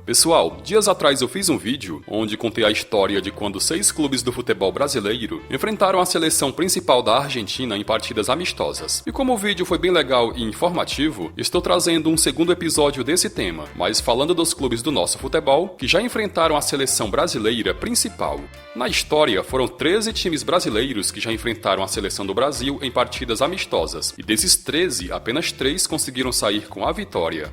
Pessoal, dias atrás eu fiz um vídeo onde contei a história de quando 6 clubes do futebol brasileiro enfrentaram a seleção principal da Argentina em partidas amistosas. E como o vídeo foi bem legal e informativo, estou trazendo um segundo episódio desse tema, mas falando dos clubes do nosso futebol que já enfrentaram a seleção brasileira principal. Na história, foram 13 times brasileiros que já enfrentaram a seleção do Brasil em partidas amistosas, e desses 13, apenas 3 conseguiram sair com a vitória.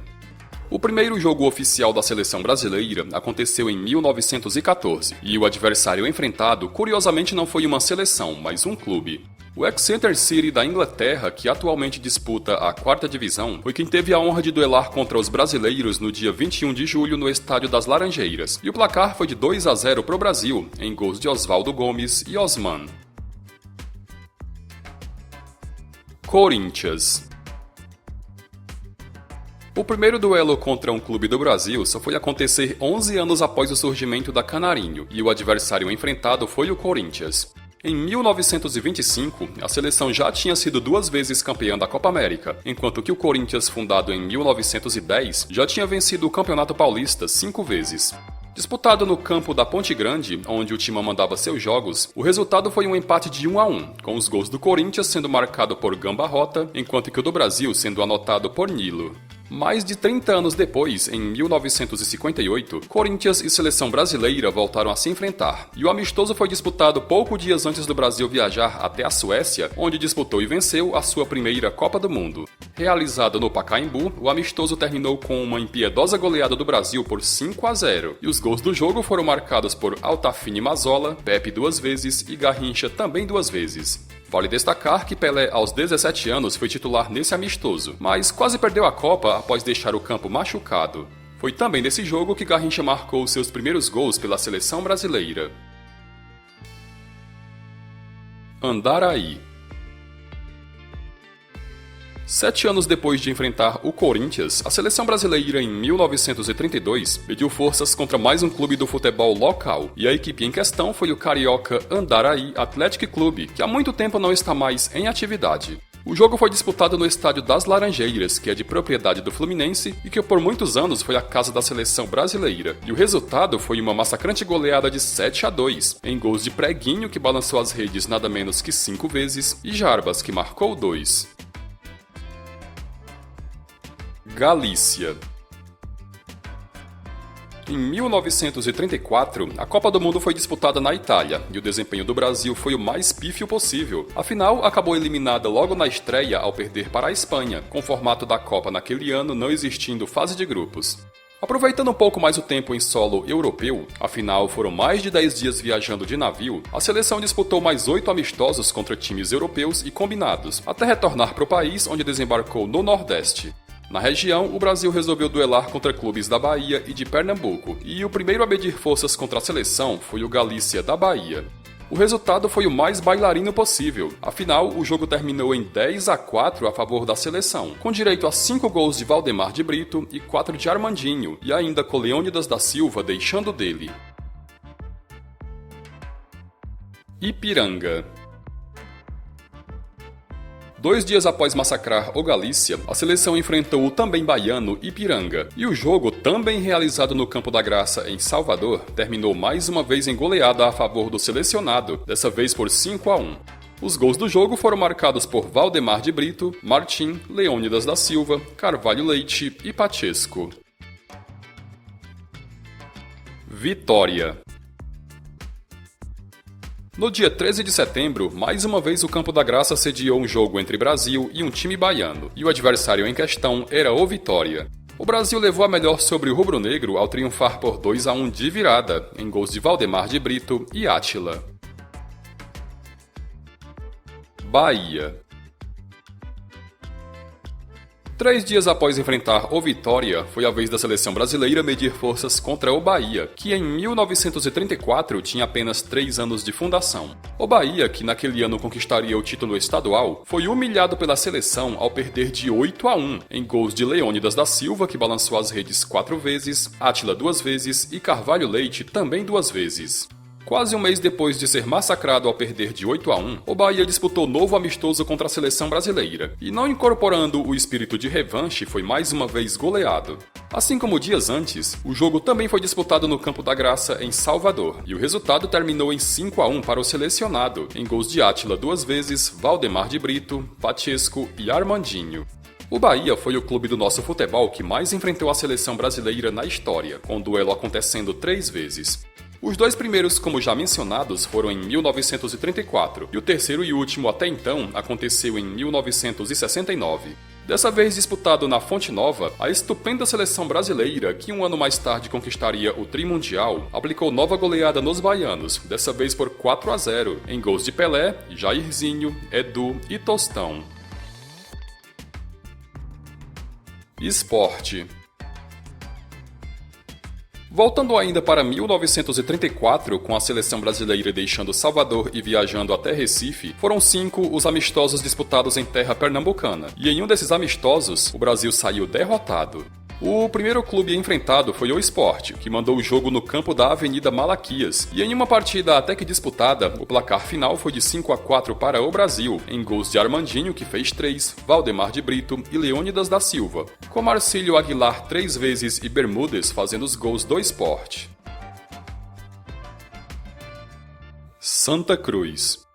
O primeiro jogo oficial da seleção brasileira aconteceu em 1914, e o adversário enfrentado, curiosamente, não foi uma seleção, mas um clube. O Exeter City da Inglaterra, que atualmente disputa a 4ª divisão, foi quem teve a honra de duelar contra os brasileiros no dia 21 de julho no Estádio das Laranjeiras, e o placar foi de 2-0 para o Brasil, em gols de Oswaldo Gomes e Osman. Corinthians. O primeiro duelo contra um clube do Brasil só foi acontecer 11 anos após o surgimento da Canarinho, e o adversário enfrentado foi o Corinthians. Em 1925, a seleção já tinha sido 2 vezes campeã da Copa América, enquanto que o Corinthians, fundado em 1910, já tinha vencido o Campeonato Paulista 5 vezes. Disputado no campo da Ponte Grande, onde o Timão mandava seus jogos, o resultado foi um empate de 1-1, com os gols do Corinthians sendo marcado por Gamba Rota, enquanto que o do Brasil sendo anotado por Nilo. Mais de 30 anos depois, em 1958, Corinthians e seleção brasileira voltaram a se enfrentar, e o amistoso foi disputado poucos dias antes do Brasil viajar até a Suécia, onde disputou e venceu a sua primeira Copa do Mundo. Realizado no Pacaembu, o amistoso terminou com uma impiedosa goleada do Brasil por 5-0, e os gols do jogo foram marcados por Altafine Mazzola, Pepe 2 vezes e Garrincha também 2 vezes. Vale destacar que Pelé, aos 17 anos, foi titular nesse amistoso, mas quase perdeu a Copa após deixar o campo machucado. Foi também nesse jogo que Garrincha marcou seus primeiros gols pela seleção brasileira. Andaraí. 7 anos depois de enfrentar o Corinthians, a seleção brasileira em 1932 mediu forças contra mais um clube do futebol local, e a equipe em questão foi o carioca Andaraí Athletic Clube, que há muito tempo não está mais em atividade. O jogo foi disputado no Estádio das Laranjeiras, que é de propriedade do Fluminense e que por muitos anos foi a casa da seleção brasileira, e o resultado foi uma massacrante goleada de 7-2, em gols de Preguinho, que balançou as redes nada menos que 5 vezes, e Jarbas, que marcou 2. Galícia. Em 1934, a Copa do Mundo foi disputada na Itália, e o desempenho do Brasil foi o mais pífio possível. A final acabou eliminada logo na estreia ao perder para a Espanha, com o formato da Copa naquele ano não existindo fase de grupos. Aproveitando um pouco mais o tempo em solo europeu, afinal foram mais de 10 dias viajando de navio, a seleção disputou mais 8 amistosos contra times europeus e combinados, até retornar para o país, onde desembarcou no Nordeste. Na região, o Brasil resolveu duelar contra clubes da Bahia e de Pernambuco, e o primeiro a medir forças contra a seleção foi o Galícia da Bahia. O resultado foi o mais bailarino possível, afinal o jogo terminou em 10-4 a favor da seleção, com direito a 5 gols de Valdemar de Brito e 4 de Armandinho, e ainda com Leônidas da Silva deixando dele. Ipiranga. 2 dias após massacrar o Galícia, a seleção enfrentou o também baiano Ipiranga, e o jogo, também realizado no Campo da Graça, em Salvador, terminou mais uma vez em goleada a favor do selecionado, dessa vez por 5-1. Os gols do jogo foram marcados por Valdemar de Brito, Martim, Leônidas da Silva, Carvalho Leite e Pacheco. Vitória. No dia 13 de setembro, mais uma vez o Campo da Graça sediou um jogo entre Brasil e um time baiano, e o adversário em questão era o Vitória. O Brasil levou a melhor sobre o rubro-negro ao triunfar por 2-1 de virada, em gols de Valdemar de Brito e Átila. Bahia. 3 dias após enfrentar o Vitória, foi a vez da seleção brasileira medir forças contra o Bahia, que em 1934 tinha apenas 3 anos de fundação. O Bahia, que naquele ano conquistaria o título estadual, foi humilhado pela seleção ao perder de 8-1, em gols de Leônidas da Silva, que balançou as redes 4 vezes, Átila 2 vezes e Carvalho Leite também 2 vezes. Quase um mês depois de ser massacrado ao perder de 8-1, o Bahia disputou novo amistoso contra a seleção brasileira, e não incorporando o espírito de revanche, foi mais uma vez goleado. Assim como dias antes, o jogo também foi disputado no Campo da Graça, em Salvador, e o resultado terminou em 5-1 para o selecionado, em gols de Átila 2 vezes, Valdemar de Brito, Pacheco e Armandinho. O Bahia foi o clube do nosso futebol que mais enfrentou a seleção brasileira na história, com o duelo acontecendo 3 vezes. Os 2 primeiros, como já mencionados, foram em 1934, e o terceiro e último até então aconteceu em 1969. Dessa vez disputado na Fonte Nova, a estupenda seleção brasileira, que um ano mais tarde conquistaria o Trimundial, aplicou nova goleada nos baianos, dessa vez por 4-0, em gols de Pelé, Jairzinho, Edu e Tostão. Esporte. Voltando ainda para 1934, com a seleção brasileira deixando Salvador e viajando até Recife, foram 5 os amistosos disputados em terra pernambucana, e em um desses amistosos, o Brasil saiu derrotado. O primeiro clube enfrentado foi o Sport, que mandou o jogo no campo da Avenida Malaquias, e em uma partida até que disputada, o placar final foi de 5-4 para o Brasil, em gols de Armandinho, que fez 3, Valdemar de Brito e Leônidas da Silva, com Marcílio Aguilar 3 vezes e Bermudes fazendo os gols do Sport. Santa Cruz.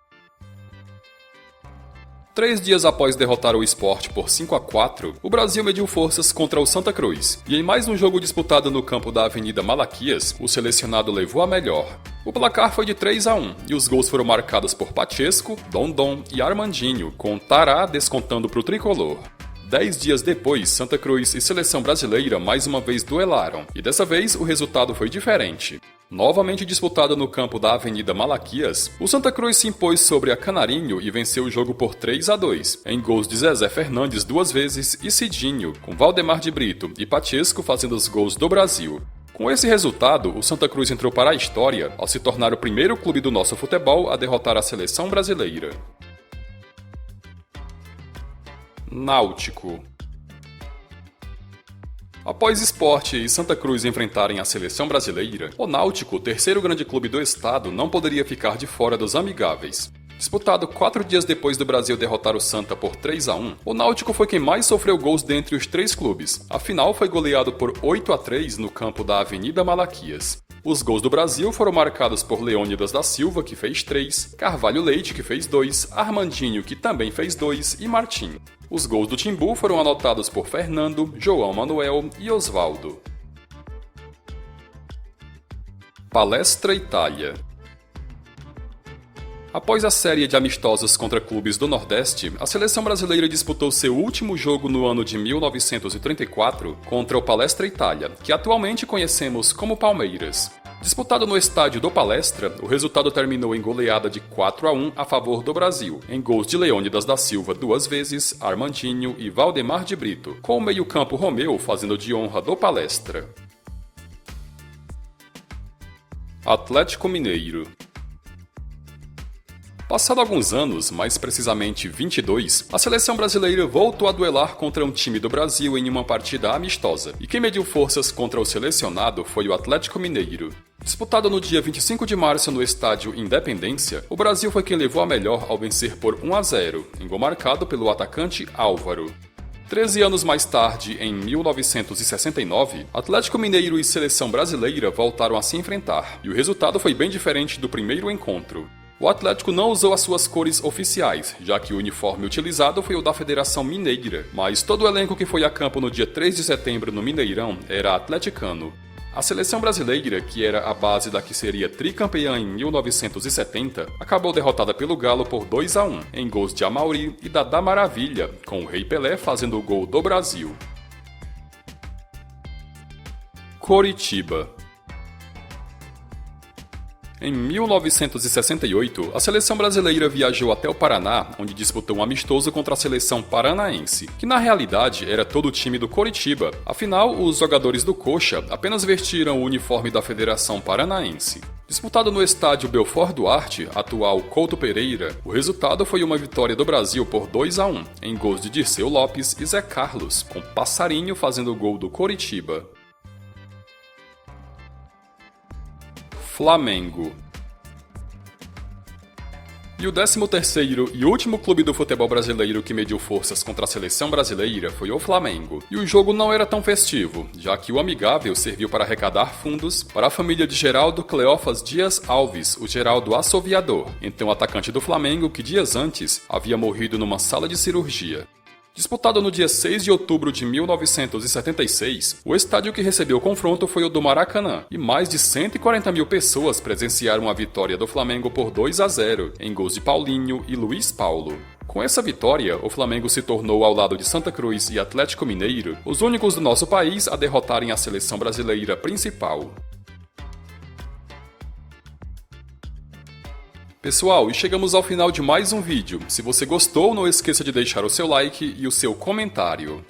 3 dias após derrotar o Sport por 5-4, o Brasil mediu forças contra o Santa Cruz, e em mais um jogo disputado no campo da Avenida Malaquias, o selecionado levou a melhor. O placar foi de 3-1, e os gols foram marcados por Pacheco, Dondon e Armandinho, com Tará descontando para o tricolor. 10 dias depois, Santa Cruz e seleção brasileira mais uma vez duelaram, e dessa vez o resultado foi diferente. Novamente disputado no campo da Avenida Malaquias, o Santa Cruz se impôs sobre a Canarinho e venceu o jogo por 3-2, em gols de Zezé Fernandes 2 vezes e Cidinho, com Valdemar de Brito e Pacheco fazendo os gols do Brasil. Com esse resultado, o Santa Cruz entrou para a história ao se tornar o primeiro clube do nosso futebol a derrotar a seleção brasileira. Náutico. Após Sport e Santa Cruz enfrentarem a seleção brasileira, o Náutico, o terceiro grande clube do estado, não poderia ficar de fora dos amigáveis. Disputado 4 dias depois do Brasil derrotar o Santa por 3-1, o Náutico foi quem mais sofreu gols dentre os 3 clubes. Afinal, foi goleado por 8-3 no campo da Avenida Malaquias. Os gols do Brasil foram marcados por Leônidas da Silva, que fez 3, Carvalho Leite, que fez 2, Armandinho, que também fez 2, e Martim. Os gols do Timbu foram anotados por Fernando, João Manuel e Osvaldo. Palestra Itália. Após a série de amistosos contra clubes do Nordeste, a seleção brasileira disputou seu último jogo no ano de 1934 contra o Palestra Itália, que atualmente conhecemos como Palmeiras. Disputado no estádio do Palestra, o resultado terminou em goleada de 4-1 a favor do Brasil, em gols de Leônidas da Silva 2 vezes, Armandinho e Valdemar de Brito, com o meio-campo Romeu fazendo de honra do Palestra. Atlético Mineiro. Passado alguns anos, mais precisamente 22, a seleção brasileira voltou a duelar contra um time do Brasil em uma partida amistosa, e quem mediu forças contra o selecionado foi o Atlético Mineiro. Disputado no dia 25 de março no estádio Independência, o Brasil foi quem levou a melhor ao vencer por 1-0, em gol marcado pelo atacante Álvaro. 13 anos mais tarde, em 1969, Atlético Mineiro e seleção brasileira voltaram a se enfrentar, e o resultado foi bem diferente do primeiro encontro. O Atlético não usou as suas cores oficiais, já que o uniforme utilizado foi o da Federação Mineira, mas todo o elenco que foi a campo no dia 3 de setembro no Mineirão era atleticano. A seleção brasileira, que era a base da que seria tricampeã em 1970, acabou derrotada pelo Galo por 2-1, em gols de Amauri e Dadá Maravilha, com o Rei Pelé fazendo o gol do Brasil. Coritiba. Em 1968, a seleção brasileira viajou até o Paraná, onde disputou um amistoso contra a seleção paranaense, que na realidade era todo o time do Coritiba. Afinal, os jogadores do Coxa apenas vestiram o uniforme da Federação Paranaense. Disputado no estádio Belfort Duarte, atual Couto Pereira, o resultado foi uma vitória do Brasil por 2-1, em gols de Dirceu Lopes e Zé Carlos, com Passarinho fazendo o gol do Coritiba. Flamengo. E o 13º e último clube do futebol brasileiro que mediu forças contra a seleção brasileira foi o Flamengo. E o jogo não era tão festivo, já que o amigável serviu para arrecadar fundos para a família de Geraldo Cleófas Dias Alves, o Geraldo Assoviador, então atacante do Flamengo que dias antes havia morrido numa sala de cirurgia. Disputado no dia 6 de outubro de 1976, o estádio que recebeu o confronto foi o do Maracanã, e mais de 140 mil pessoas presenciaram a vitória do Flamengo por 2-0, em gols de Paulinho e Luiz Paulo. Com essa vitória, o Flamengo se tornou, ao lado de Santa Cruz e Atlético Mineiro, os únicos do nosso país a derrotarem a seleção brasileira principal. Pessoal, e chegamos ao final de mais um vídeo. Se você gostou, não esqueça de deixar o seu like e o seu comentário.